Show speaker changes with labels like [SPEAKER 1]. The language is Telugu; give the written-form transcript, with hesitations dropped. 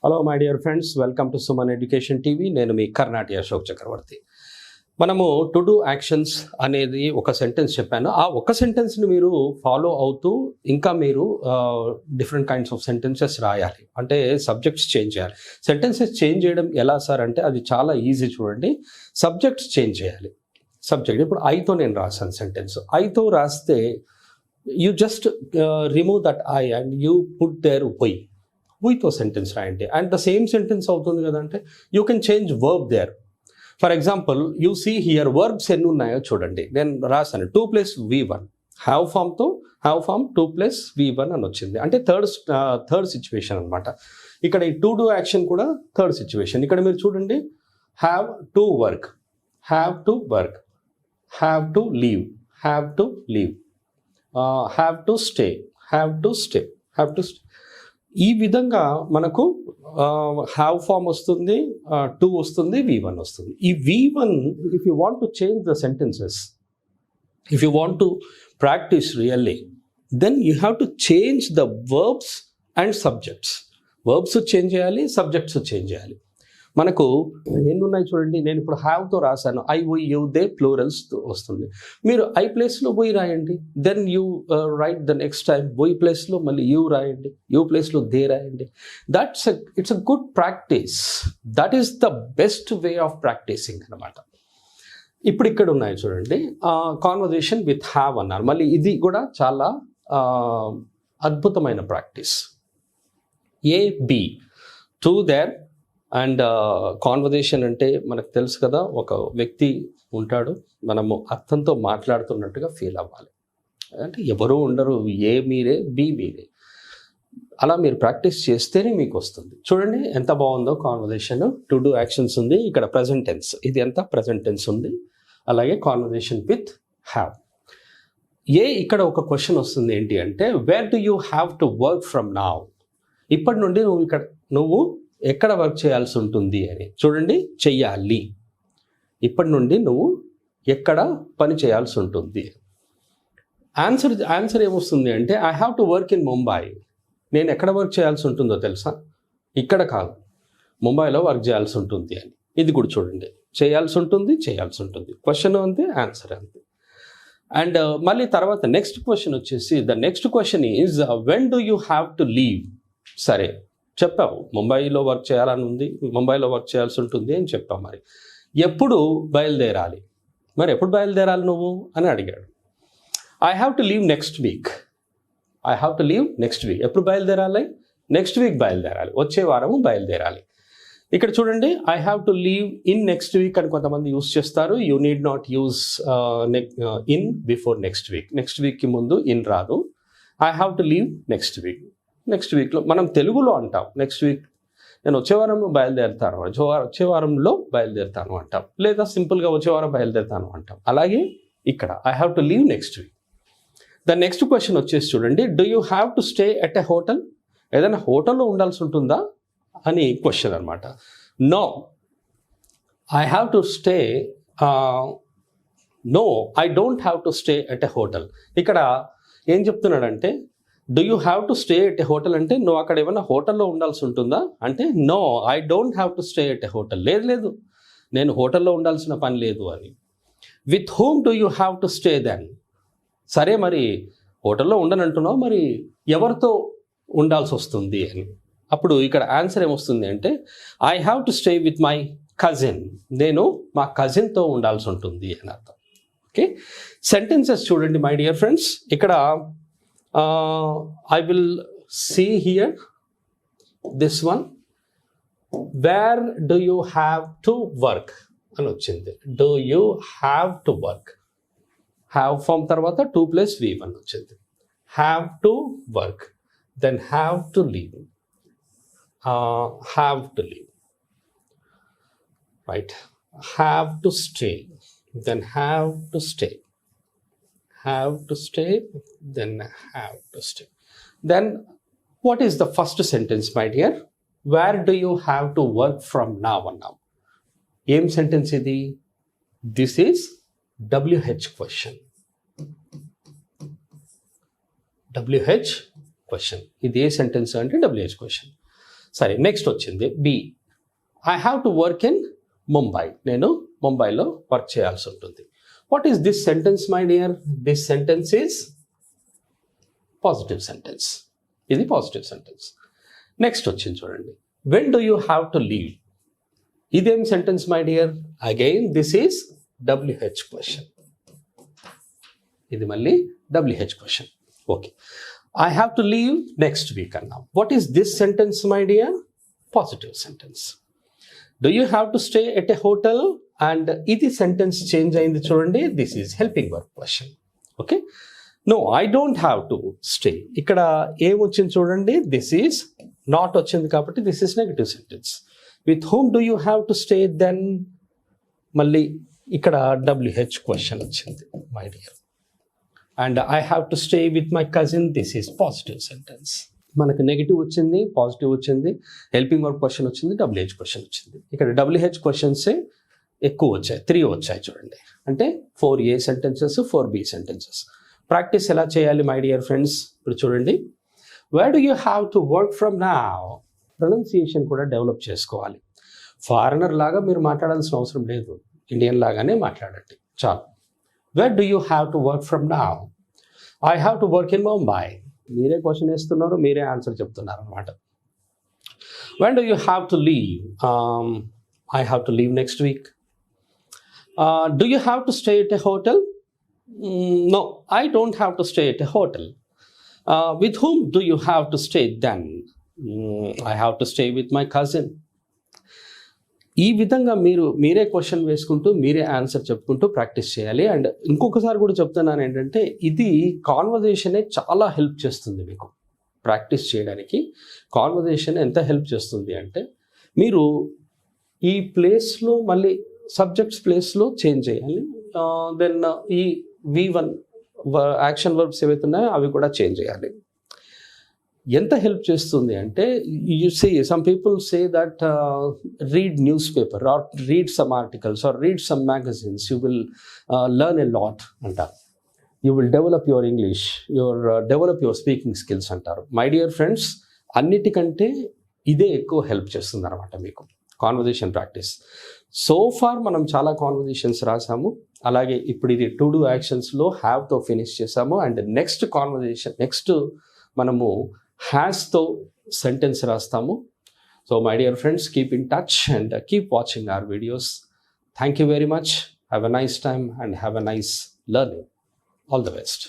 [SPEAKER 1] Hello my dear friends, welcome to Suman education TV. నేను మీ కర్ణాటి అశోక్ చక్రవర్తి. మనము టు డూ యాక్షన్స్ అనేది ఒక సెంటెన్స్ చెప్పాను. ఆ ఒక సెంటెన్స్ని మీరు ఫాలో అవుతూ ఇంకా మీరు డిఫరెంట్ కైండ్స్ ఆఫ్ సెంటెన్సెస్ రాయాలి. అంటే సబ్జెక్ట్స్ చేంజ్ చేయాలి. సెంటెన్సెస్ చేంజ్ చేయడం ఎలా సార్ అంటే అది చాలా ఈజీ. చూడండి, సబ్జెక్ట్స్ చేంజ్ చేయాలి. సబ్జెక్ట్ ఇప్పుడు ఐతో నేను రాశాను సెంటెన్స్. ఐతో రాస్తే you just remove that I and you put there Y. వీతో సెంటెన్స్ రాయండి అండ్ ద సేమ్ సెంటెన్స్ అవుతుంది కదంటే you can change verb there. For example you see here verbs ఎన్ని ఉన్నాయో చూడండి. నేను రాశాను 2 + V1 have ఫామ్తో have form 2 + V1 అని వచ్చింది. అంటే థర్డ్ సిచ్యువేషన్ అనమాట. ఇక్కడ ఈ టు డూ యాక్షన్ కూడా థర్డ్ సిచ్యువేషన్. ఇక్కడ మీరు చూడండి, have to work, have to work, have to leave, have to leave, have to stay, have to stay, have to stay. ఈ విధంగా మనకు హ్యావ్ ఫామ్ వస్తుంది, టు వస్తుంది, V1 వస్తుంది. ఈ V1 if you want to change the sentences, if you want to practise really, then you have to change the verbs and subjects. Verbs change చేయాలి, సబ్జెక్ట్స్ చేంజ్ చేయాలి. మనకు ఎన్ని ఉన్నాయి చూడండి. నేను ఇప్పుడు హ్యావ్తో రాశాను, I we you they plurals వస్తుంది. మీరు ఐ ప్లేస్లో వై రాయండి, then you write the next time we ప్లేస్లో మళ్ళీ యూ రాయండి, యూ ప్లేస్లో దే రాయండి. It's a good practice. That is the best way of practising అనమాట. ఇప్పుడు ఇక్కడ ఉన్నాయి చూడండి, కాన్వర్జేషన్ విత్ హ్యావ్ అన్నారు. మళ్ళీ ఇది కూడా చాలా అద్భుతమైన practice. A b to there and conversation అంటే మనకు తెలుసు కదా, ఒక వ్యక్తి ఉంటాడు, మనము అతనితో మాట్లాడుతున్నట్టుగా ఫీల్ అవ్వాలి. అంటే ఎవరు ఉండరు, ఏ మీరే, బి మీరే. అలా మీరు ప్రాక్టీస్ చేస్తేనే మీకు వస్తుంది. చూడండి ఎంత బాగుందో కాన్వర్జేషన్. టు డూ యాక్షన్స్ ఉంది, ఇక్కడ ప్రజెంట్ టెన్స్, ఇది ఎంత ప్రజెంట్ టెన్స్ ఉంది. అలాగే కాన్వర్జేషన్ విత్ హ్యావ్. ఇక్కడ ఒక క్వశ్చన్ వస్తుంది, ఏంటి అంటే wear do you have to work from now. ఇప్పటి నుండి నువ్వు ఎక్కడ వర్క్ చేయాల్సి ఉంటుంది అని. చూడండి, చెయ్యాలి. ఇప్పటి నుండి నువ్వు ఎక్కడ పని చేయాల్సి ఉంటుంది. ఆన్సర్ ఏమొస్తుంది అంటే I have to work in Mumbai. నేను ఎక్కడ వర్క్ చేయాల్సి ఉంటుందో తెలుసా? ఇక్కడ కాదు, ముంబైలో వర్క్ చేయాల్సి ఉంటుంది అని. ఇది కూడా చూడండి, చేయాల్సి ఉంటుంది, చేయాల్సి ఉంటుంది. క్వశ్చన్ అంతే, ఆన్సర్ అంతే. అండ్ మళ్ళీ తర్వాత నెక్స్ట్ క్వశ్చన్ వచ్చేసి, the next question is when do you have to leave. సరే చెప్పావు, ముంబైలో వర్క్ చేయాలని ఉంది, ముంబైలో వర్క్ చేయాల్సి ఉంటుంది అని చెప్పావు. మరి ఎప్పుడు బయలుదేరాలి? మరి ఎప్పుడు బయలుదేరాలి నువ్వు అని అడిగాడు. I have to leave next week. I have to leave next week. ఎప్పుడు బయలుదేరాలి? నెక్స్ట్ వీక్ బయలుదేరాలి, వచ్చే వారము బయలుదేరాలి. ఇక్కడ చూడండి, I have to leave in next week అని కొంతమంది యూస్ చేస్తారు. You need not use in before next week. Next వీక్కి ముందు ఇన్ రాదు. I have to leave next week. Next వీక్లో మనం తెలుగులో అంటాం, నెక్స్ట్ వీక్ నేను వచ్చే వారంలో బయలుదేరుతాను, వచ్చే వారంలో బయలుదేరుతాను అంటాం. లేదా సింపుల్గా వచ్చే వారం బయలుదేరుతాను అంటాం. అలాగే ఇక్కడ I have to leave next week. The next question వచ్చేసి చూడండి, do you have to stay at a hotel. ఏదైనా హోటల్లో ఉండాల్సి ఉంటుందా అని క్వశ్చన్ అనమాట. No, I have to stay, no I don't have to stay at a hotel. ఇక్కడ ఏం చెప్తున్నాడంటే, do you have to stay at a hotel అంటే నువ్వు అక్కడ ఏమైనా హోటల్లో ఉండాల్సి ఉంటుందా అంటే, no I don't have to stay at a hotel. లేదు, నేను హోటల్లో ఉండాల్సిన పని లేదు అని. With whom do you have to stay then. సరే, మరి హోటల్లో ఉండనంటున్నావు, మరి ఎవరితో ఉండాల్సి వస్తుంది అని. అప్పుడు ఇక్కడ ఆన్సర్ ఏమొస్తుంది అంటే I have to stay with my cousin. నేను మా కజిన్తో ఉండాల్సి ఉంటుంది అని అర్థం. ఓకే, సెంటెన్సెస్ చూడండి మై డియర్ ఫ్రెండ్స్. ఇక్కడ I will see here this one. Where do you have to work అని వచ్చింది. Do you have to work. Have form తర్వాత 2 + V1 వచ్చింది. Have to work, then have to leave. Have to leave. Right. Have to stay, then have to stay. Have to stay, then have to stay. Then what is the first sentence, my dear? Where do you have to work from now on now? Em sentence idi? This is WH question. WH question. Idi ఏ sentence ante WH question. సరే, నెక్స్ట్ వచ్చింది B. I have to work in Mumbai. నేను ముంబైలో వర్క్ చేయాల్సి ఉంటుంది. What is this sentence my dear? This sentence is positive sentence. ఇది పాజిటివ్ సెంటెన్స్. నెక్స్ట్ వచ్చింది చూడండి, when do you have to leave. ఇదేం sentence my dear? Again this is WH question. ఇది మళ్ళీ WH question. Okay, I have to leave next week అన్నాం. What is this sentence my dear? Positive sentence. Do you have to stay at a hotel. And ఇది సెంటెన్స్ చేంజ్ అయింది చూడండి, this is helping verb question. Okay, no I don't have to stay. ఇక్కడ ఏం వచ్చింది చూడండి, దిస్ ఈజ్ నాట్ వచ్చింది కాబట్టి this is negative sentence. With whom do you have to stay then. మళ్ళీ ఇక్కడ WH క్వశ్చన్ వచ్చింది my dear. And I have to stay with my cousin. This is positive sentence. మనకు నెగిటివ్ వచ్చింది, పాజిటివ్ వచ్చింది, హెల్పింగ్ వర్క్ క్వశ్చన్ వచ్చింది, WH క్వశ్చన్ వచ్చింది. ఇక్కడ WH క్వశ్చన్సే ఎక్కువ వచ్చాయి, 3 వచ్చాయి చూడండి. అంటే 4 A sentences, 4 B sentences. Practice ఎలా చేయాలి మై డియర్ ఫ్రెండ్స్? ఇప్పుడు చూడండి, where do you have to work from now. Pronunciation కూడా డెవలప్ చేసుకోవాలి. ఫారినర్ లాగా మీరు మాట్లాడాల్సిన అవసరం లేదు, ఇండియన్ లాగానే మాట్లాడండి చాలు. Where do you have to work from now. I have to work in Mumbai. మీరే క్వశ్చన్ వేస్తున్నారు, మీరే ఆన్సర్ చెప్తున్నారు అనమాట. When do you have to leave. I have to leave next week. Do you have to stay at a hotel. No, I don't have to stay at a hotel. With whom do you have to stay then? I have to stay with my cousin. ఈ విధంగా మీరే క్వశ్చన్ వేసుకుంటూ మీరే ఆన్సర్ చెప్పుకుంటూ ప్రాక్టీస్ చేయాలి. అండ్ ఇంకొకసారి కూడా చెప్తున్నాను ఏంటంటే, ఇది కాన్వర్జేషనే చాలా హెల్ప్ చేస్తుంది మీకు ప్రాక్టీస్ చేయడానికి. కాన్వర్జేషన్ ఎంత హెల్ప్ చేస్తుంది అంటే, మీరు ఈ ప్లేస్లో మళ్ళీ సబ్జెక్ట్స్ ప్లేస్లో చేంజ్ చేయాలి. దెన్ ఈ V1 యాక్షన్ వర్బ్స్ ఏవైతే ఉన్నాయో అవి కూడా చేంజ్ చేయాలి. ఎంత హెల్ప్ చేస్తుంది అంటే, you say some people say that read newspaper or read some articles or read some magazines, you will learn a lot అంటారు. You will develop your English, develop your speaking skills అంటారు. మై డియర్ ఫ్రెండ్స్, అన్నిటికంటే ఇదే ఎక్కువ హెల్ప్ చేస్తుంది అనమాట మీకు కాన్వర్జేషన్ ప్రాక్టీస్. సో ఫార్ మనం చాలా కాన్వర్జేషన్స్ రాసాము. అలాగే ఇప్పుడు ఇది టు డూ యాక్షన్స్లో హ్యావ్తో ఫినిష్ చేసాము. అండ్ నెక్స్ట్ మనము హ్యాస్తో సెంటెన్స్ రాస్తాము. So my dear friends, keep in touch and keep watching our videos. Thank you very much. Have a nice time and have a nice learning. All the best.